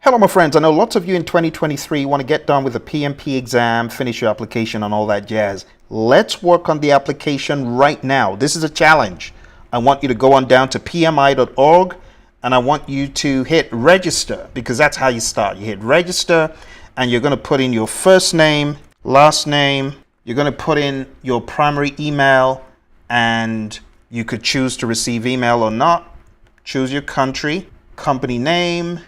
Hello, my friends. I know lots of you in 2023 want to get done with the PMP exam, finish your application and all that jazz. Let's work on the application right now. This is a challenge. I want you to go on down to pmi.org and I want you to hit register because that's how you start. You hit register and you're going to put in your first name, last name. You're going to put in your primary email and you could choose to receive email or not. Choose your country, company name,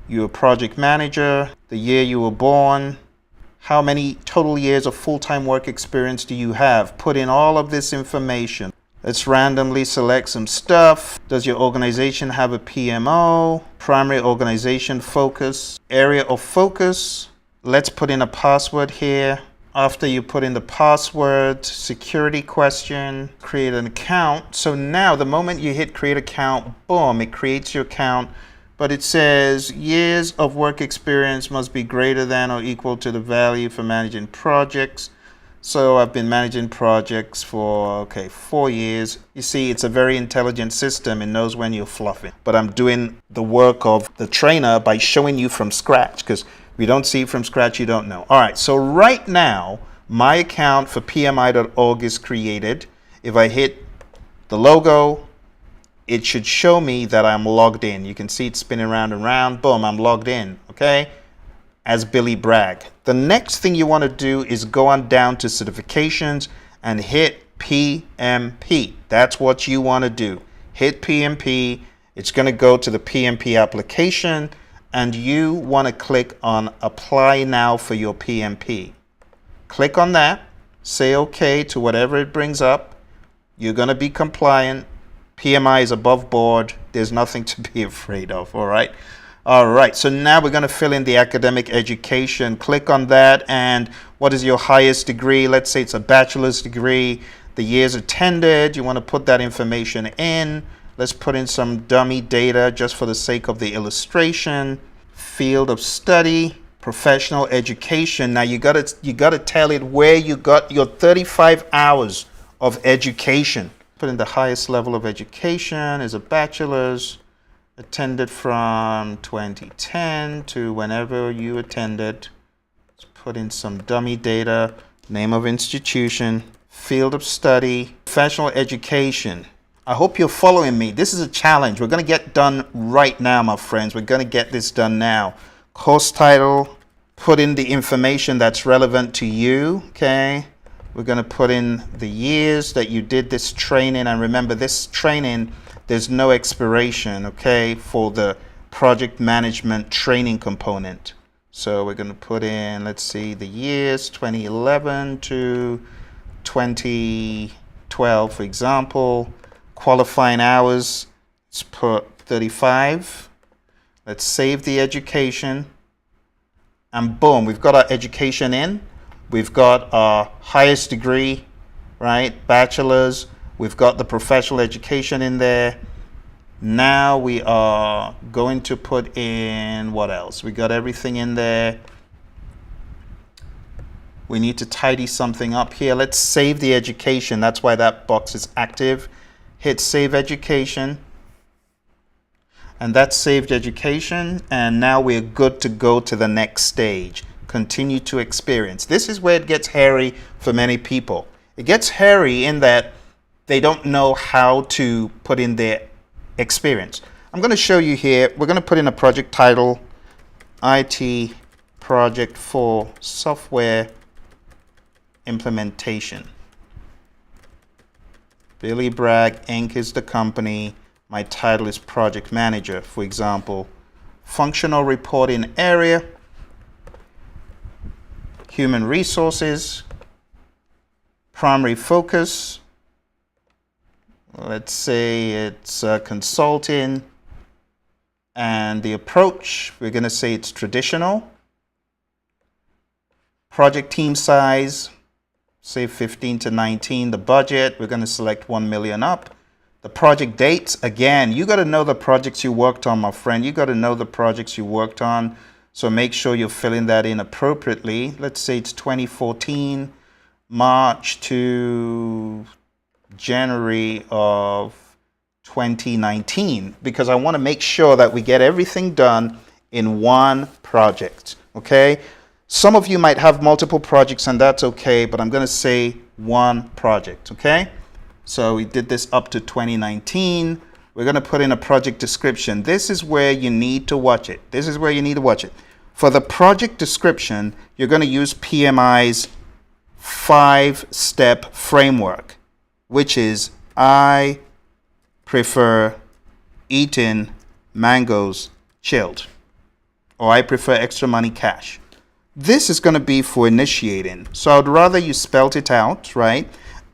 your project manager, the year you were born, how many total years of full-time work experience do you have? Put in all of this information. Let's randomly select some stuff. Does your organization have a PMO? Primary organization focus, area of focus. Let's put in a password here. After you put in the password, security question, create an account. So now the moment you hit create account, boom, it creates your account. But it says years of work experience must be greater than or equal to the value for managing projects. So I've been managing projects for, 4 years. You see, it's a very intelligent system. It knows when you're fluffing. But I'm doing the work of the trainer by showing you from scratch, because if you don't see it from scratch, you don't know. All right, so right now, my account for pmi.org is created. If I hit the logo, it should show me that I'm logged in. You can see it spinning round and round. Boom, I'm logged in, okay? As Billy Bragg. The next thing you want to do is go on down to certifications and hit PMP. That's what you want to do. Hit PMP. It's going to go to the PMP application and you want to click on apply now for your PMP. Click on that. Say okay to whatever it brings up. You're going to be compliant. PMI is above board. There's nothing to be afraid of, all right? All right, so now we're going to fill in the academic education. Click on that, and what is your highest degree? Let's say it's a bachelor's degree. The years attended, you want to put that information in. Let's put in some dummy data just for the sake of the illustration. Field of study, professional education. Now you got to tell it where you got your 35 hours of education. Put in the highest level of education is a bachelor's, attended from 2010 to whenever you attended. Let's put in some dummy data, name of institution, field of study, professional education. I hope you're following me. This is a challenge. We're going to get done right now, my friends. We're going to get this done now. Course title, put in the information that's relevant to you, okay? We're going to put in the years that you did this training. And remember, this training, there's no expiration, okay, for the project management training component. So we're going to put in, let's see, the years, 2011 to 2012, for example. Qualifying hours, let's put 35. Let's save the education. And boom, we've got our education in. We've got our highest degree, right? Bachelor's. We've got the professional education in there. Now we are going to put in what else? We got everything in there. We need to tidy something up here. Let's save the education. That's why that box is active. Hit save education. And that's saved education. And now we're good to go to the next stage. Continue to experience. This is where it gets hairy for many people. It gets hairy in that they don't know how to put in their experience. I'm going to show you here. We're going to put in a project title, IT project for software implementation. Billy Bragg Inc. is the company. My title is project manager, for example. Functional reporting area. Human resources, primary focus, let's say it's consulting, and the approach, we're going to say it's traditional. Project team size, say 15 to 19. The budget, we're going to select 1 million up. The project dates, again, you got to know the projects you worked on, my friend. You got to know the projects you worked on. So make sure you're filling that in appropriately. Let's say it's 2014, March to January of 2019, because I want to make sure that we get everything done in one project, okay? Some of you might have multiple projects and that's okay, but I'm going to say one project, okay? So we did this up to 2019. We're going to put in a project description. This is where you need to watch it. This is where you need to watch it. For the project description, you're going to use PMI's 5-step framework, which is I prefer eating mangoes chilled, or I prefer extra money cash. This is going to be for initiating. So I'd rather you spelt it out, right?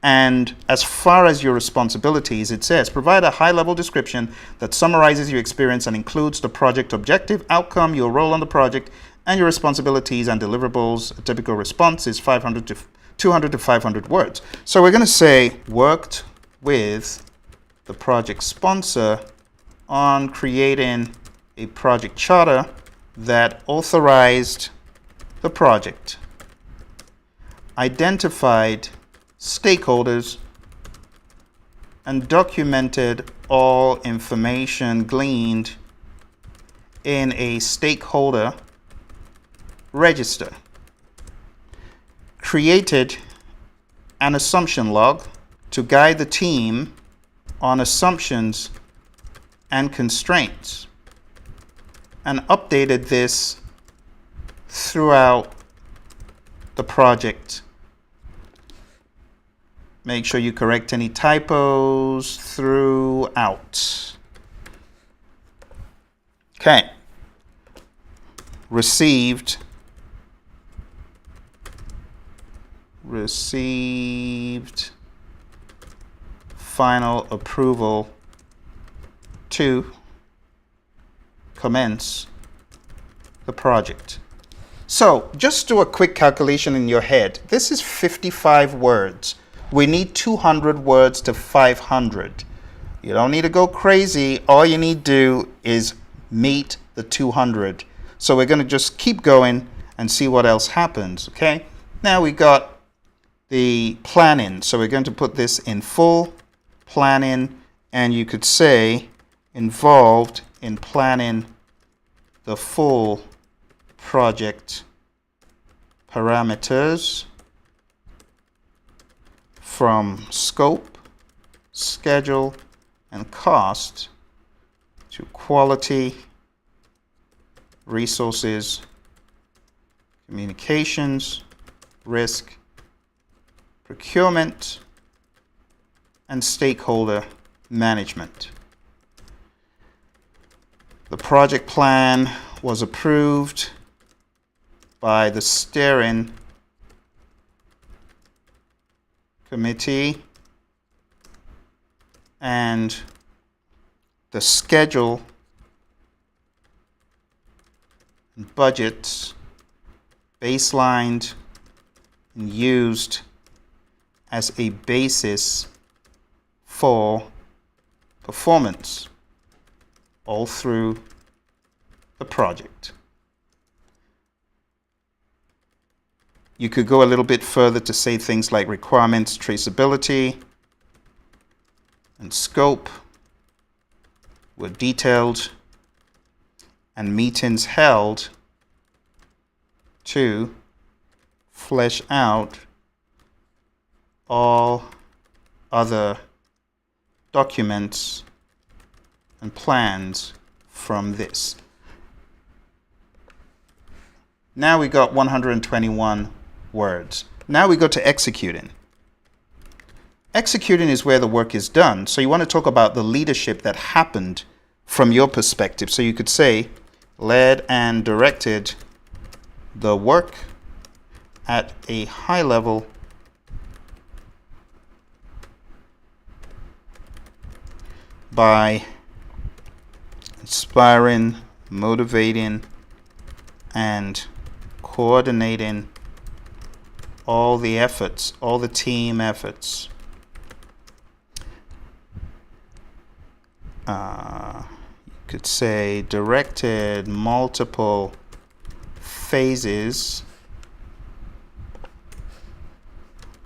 And as far as your responsibilities, it says provide a high-level description that summarizes your experience and includes the project objective, outcome, your role on the project, and your responsibilities and deliverables. A typical response is 200 to 500 words. So we're going to say worked with the project sponsor on creating a project charter that authorized the project, identified stakeholders, and documented all information gleaned in a stakeholder register, created an assumption log to guide the team on assumptions and constraints, and updated this throughout the project. Make sure you correct any typos throughout. Okay. Received final approval to commence the project. So just do a quick calculation in your head. This is 55 words. We need 200 words to 500. You don't need to go crazy. All you need to do is meet the 200. So we're going to just keep going and see what else happens, okay? Now we got the planning. So we're going to put this in full planning, and you could say involved in planning the full project parameters from scope, schedule, and cost to quality, resources, communications, risk, procurement, and stakeholder management. The project plan was approved by the steering committee, and the schedule and budgets baselined and used as a basis for performance all through the project. You could go a little bit further to say things like requirements, traceability, and scope were detailed, and meetings held to flesh out all other documents and plans from this. Now we got 121 words. Now we go to executing. Executing is where the work is done. So you want to talk about the leadership that happened from your perspective. So you could say, led and directed the work at a high level by inspiring, motivating, and coordinating all the efforts, all the team efforts. You could say directed multiple phases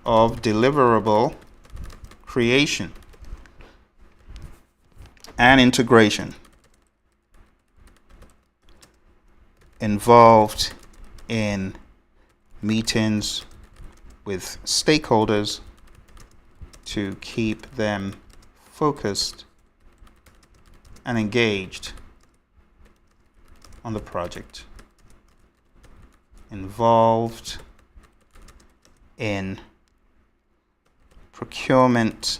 of deliverable creation and integration. involved in meetings with stakeholders to keep them focused and engaged on the project. Involved in procurement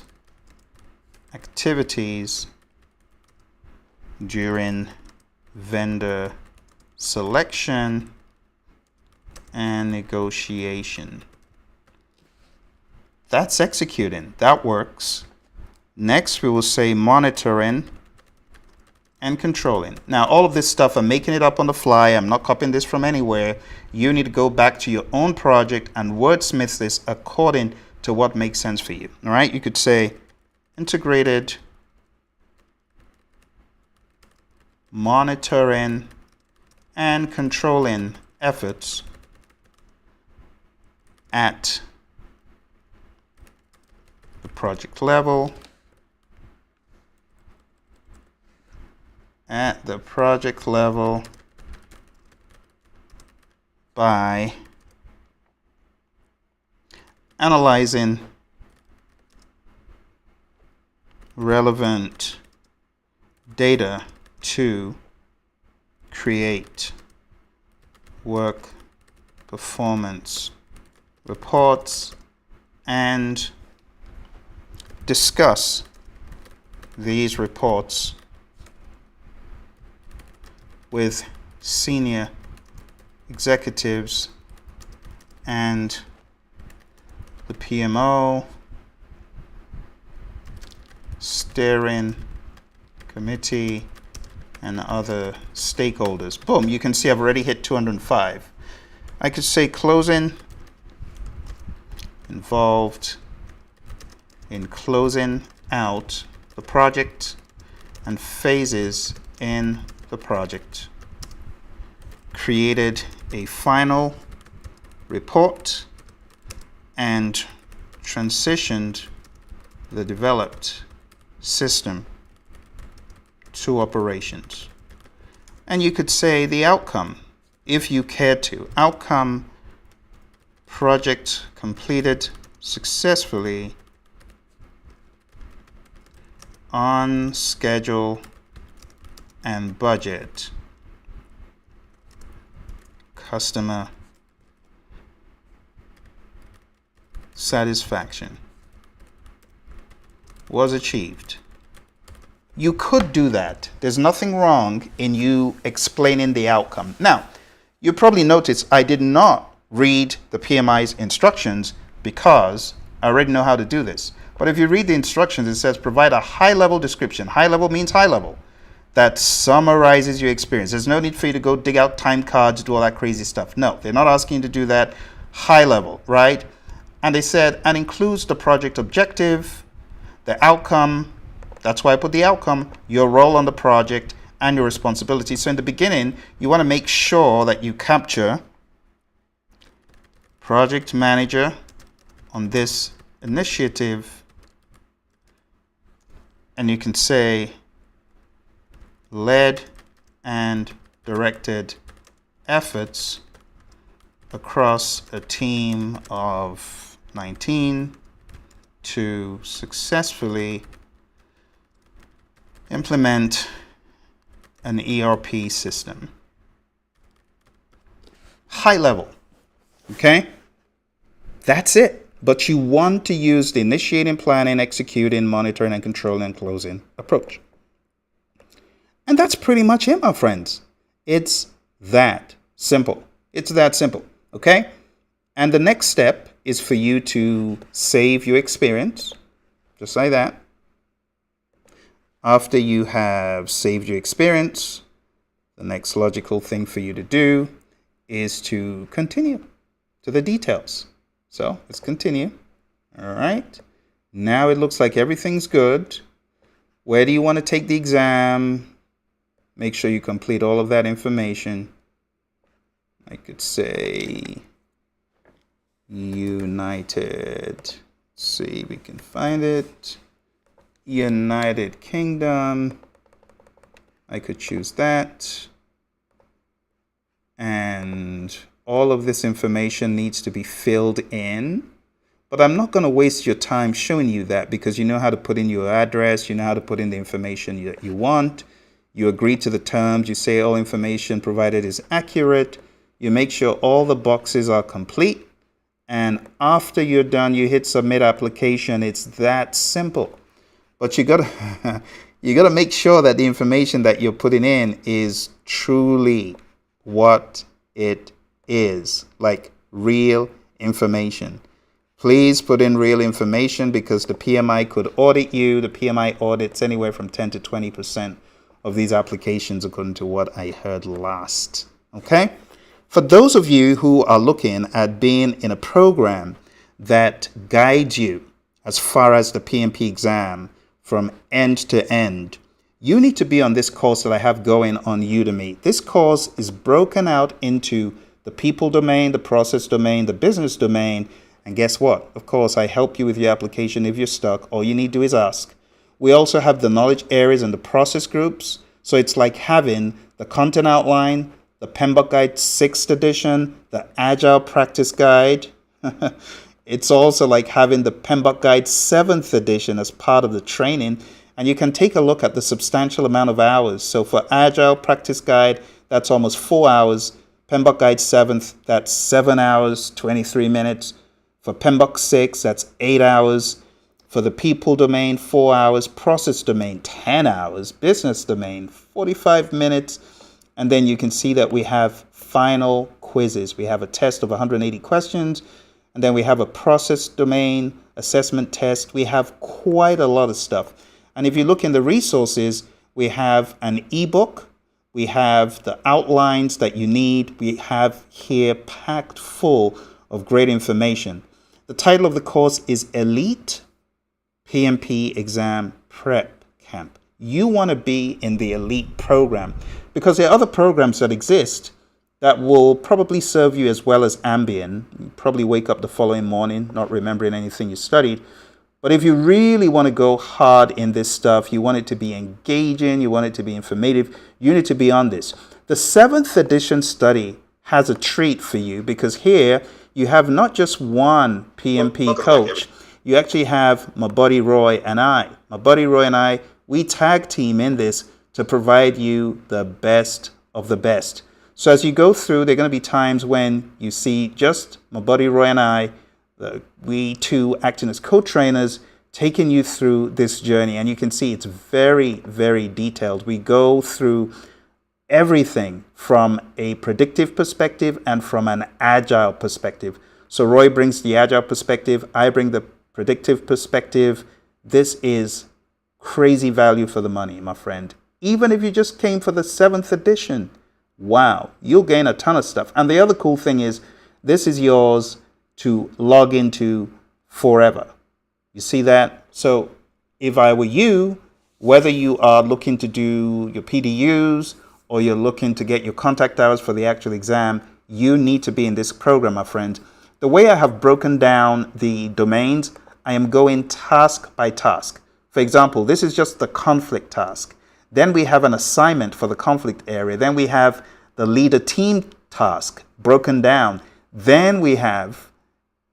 activities during vendor selection and negotiation. That's executing. That works. Next, we will say monitoring and controlling. Now, all of this stuff, I'm making it up on the fly. I'm not copying this from anywhere. You need to go back to your own project and wordsmith this according to what makes sense for you. All right? You could say integrated monitoring and controlling efforts at the project level, by analyzing relevant data to create work performance reports and discuss these reports with senior executives and the PMO, steering committee, and other stakeholders. Boom, you can see I've already hit 205. I could say closing, involved in closing out the project and phases in the project. Created a final report and transitioned the developed system to operations. And you could say the outcome, if you care to. Outcome: project completed successfully on schedule and budget. Customer satisfaction was achieved. You could do that. There's nothing wrong in you explaining the outcome. Now, you probably noticed I did not read the PMI's instructions because I already know how to do this. But if you read the instructions, it says provide a high-level description. High level means high level. That summarizes your experience. There's no need for you to go dig out time cards, do all that crazy stuff. No, they're not asking you to do that. High level, right? And they said, and includes the project objective, the outcome. That's why I put the outcome, your role on the project, and your responsibility. So in the beginning, you want to make sure that you capture project manager on this initiative, and you can say led and directed efforts across a team of 19 to successfully implement an ERP system. High level, okay? That's it. But you want to use the initiating, planning, executing, monitoring, and controlling and closing approach. And that's pretty much it, my friends. It's that simple. It's that simple, okay? And the next step is for you to save your experience, just like that. After you have saved your experience, the next logical thing for you to do is to continue to the details. So let's continue. All right. Now it looks like everything's good. Where do you want to take the exam? Make sure you complete all of that information. I could say United. Let's see if we can find it. United Kingdom. I could choose that. and all of this information needs to be filled in. But I'm not going to waste your time showing you that, because you know how to put in your address, you know how to put in the information that you want, you agree to the terms, you say all information provided is accurate, you make sure all the boxes are complete, and after you're done, you hit submit application. It's that simple. But you gotta you gotta make sure that the information that you're putting in is truly what it is, like real information. Please put in real information, because the PMI could audit you. The PMI audits anywhere from 10 to 20% of these applications, according to what I heard last. Okay? For those of you who are looking at being in a program that guides you as far as the PMP exam from end to end, you need to be on this course that I have going on Udemy. This course is broken out into the people domain, the process domain, the business domain. And guess what? Of course, I help you with your application if you're stuck. All you need to do is ask. We also have the knowledge areas and the process groups. So it's like having the content outline, the PMBOK Guide 6th edition, the Agile Practice Guide. It's also like having the PMBOK Guide 7th edition as part of the training. And you can take a look at the substantial amount of hours. So for Agile Practice Guide, that's almost 4 hours. PMBOK Guide 7th, that's 7 hours, 23 minutes. For PMBOK 6, that's 8 hours. For the people domain, 4 hours. Process domain, 10 hours. Business domain, 45 minutes. And then you can see that we have final quizzes. We have a test of 180 questions. And then we have a process domain assessment test. We have quite a lot of stuff. And if you look in the resources, we have an ebook. We have the outlines that you need. We have here packed full of great information. The title of the course is Elite PMP Exam Prep Camp. You want to be in the elite program, because there are other programs that exist that will probably serve you as well as Ambien. You probably wake up the following morning not remembering anything you studied. But if you really want to go hard in this stuff, you want it to be engaging, you want it to be informative, you need to be on this. The 7th edition study has a treat for you, because here you have not just one PMP coach. You actually have my buddy Roy and I. My buddy Roy and I, we tag team in this to provide you the best of the best. So as you go through, there are going to be times when you see just my buddy Roy and I, we two acting as co-trainers, taking you through this journey. And you can see it's very, very detailed. We go through everything from a predictive perspective and from an agile perspective. So Roy brings the agile perspective, I bring the predictive perspective. This is crazy value for the money, my friend. Even if you just came for the 7th edition, wow, you'll gain a ton of stuff. And the other cool thing is, this is yours to log into forever. You see that? So if I were you, whether you are looking to do your PDUs or you're looking to get your contact hours for the actual exam, you need to be in this program, my friend. The way I have broken down the domains, I am going task by task. For example, this is just the conflict task. Then we have an assignment for the conflict area. Then we have the leader team task broken down. Then we have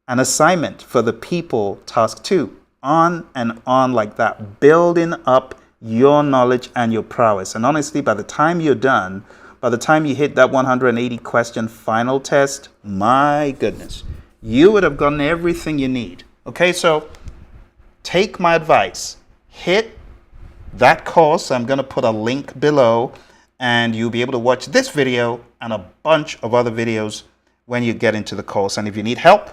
an assignment for the people task 2. On and on like that, building up your knowledge and your prowess. And honestly, by the time you're done, by the time you hit that 180 question final test, my goodness, you would have gotten everything you need. Okay, so take my advice. Hit that course. I'm going to put a link below, and you'll be able to watch this video and a bunch of other videos when you get into the course. And if you need help,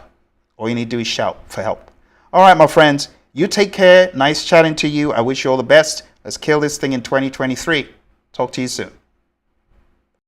all you need to do is shout for help. All right, my friends, you take care. Nice chatting to you. I wish you all the best. Let's kill this thing in 2023. Talk to you soon.